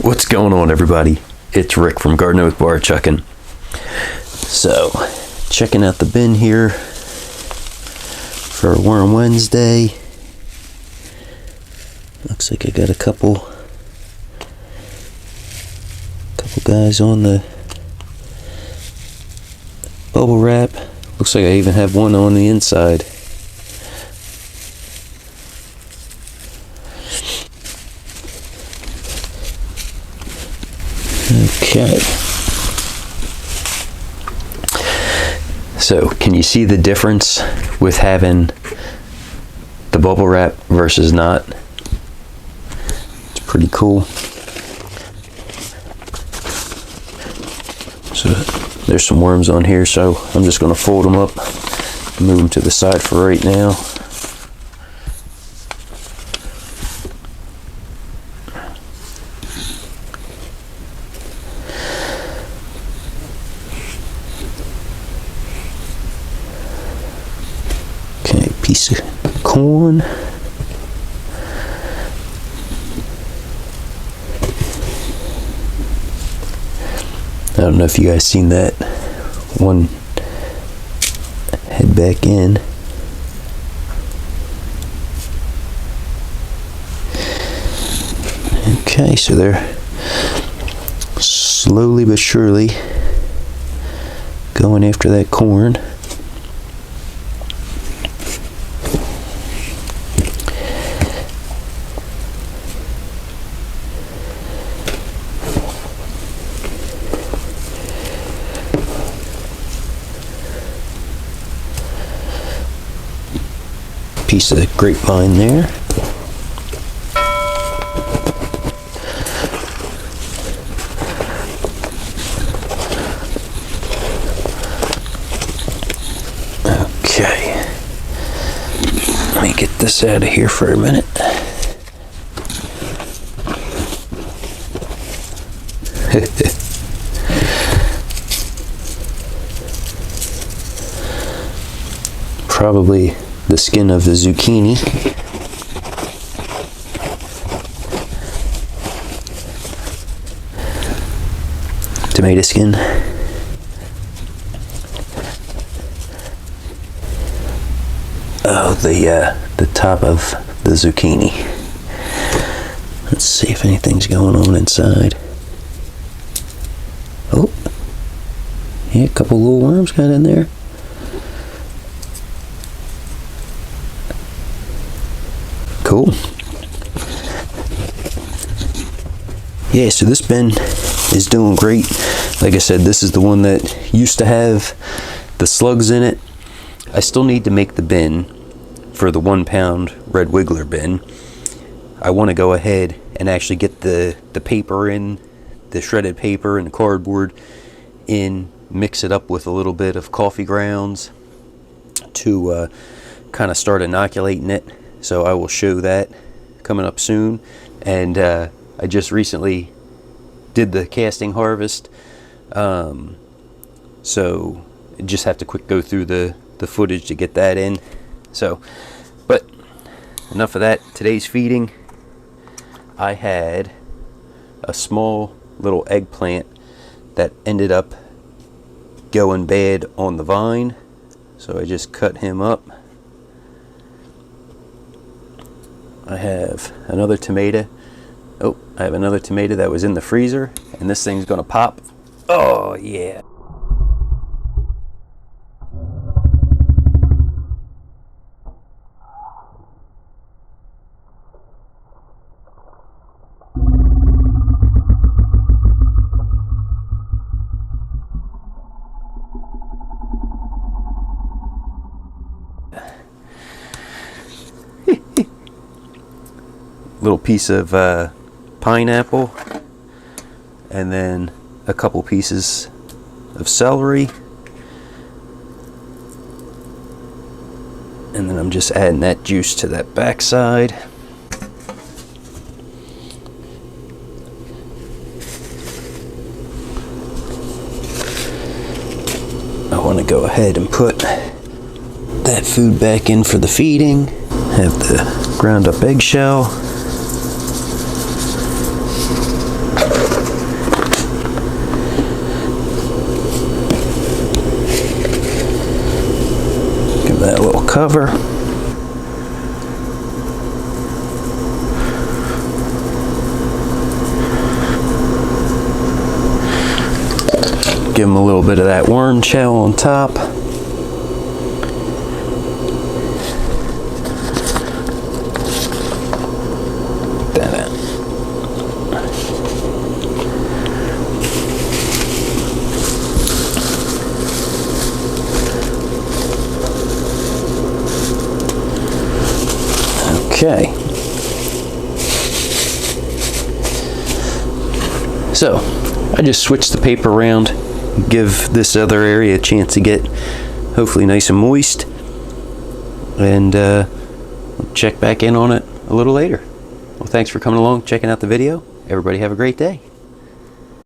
What's going on, everybody? It's Rick from Gardening with Barchuckin. So, checking out the bin here for Worm Wednesday. Looks like I got a couple guys on the bubble wrap. Looks like I even have one on the inside. Okay. So, can you see the difference with having the bubble wrap versus not? It's pretty cool. So, there's some worms on here, so I'm just going to fold them up and move them to the side for right now. Piece of corn. I don't know if you guys seen that one head back in. Okay, so they're slowly but surely going after that corn. Piece of grapevine there. Okay, let me get this out of here for a minute. Probably the skin of the zucchini. Tomato skin. Oh, the top of the zucchini. Let's see if anything's going on inside. Oh, yeah, a couple little worms got in there. Cool. Yeah, so this bin is doing great. Like I said, this is the one that used to have the slugs in it. I still need to make the bin for the 1 pound red wiggler bin. I want to go ahead and actually get the paper in, the shredded paper and the cardboard in, mix it up with a little bit of coffee grounds to kind of start inoculating it. So I will show that coming up soon. And I just recently did the casting harvest. So I just have to quick go through the footage to get that in. So, but enough of that. Today's feeding, I had a small little eggplant that ended up going bad on the vine. So I just cut him up. I have another tomato. Oh, I have another tomato that was in the freezer, and this thing's gonna pop. Oh yeah. Little piece of pineapple, and then a couple pieces of celery, and then I'm just adding that juice to that backside. I want to go ahead and put that food back in for the feeding. Have the ground up eggshell. cover. Give them a little bit of that worm chow on top. Okay. So, I just switched the paper around, give this other area a chance to get hopefully nice and moist, and check back in on it a little later. Well, thanks for coming along, checking out the video. Everybody have a great day.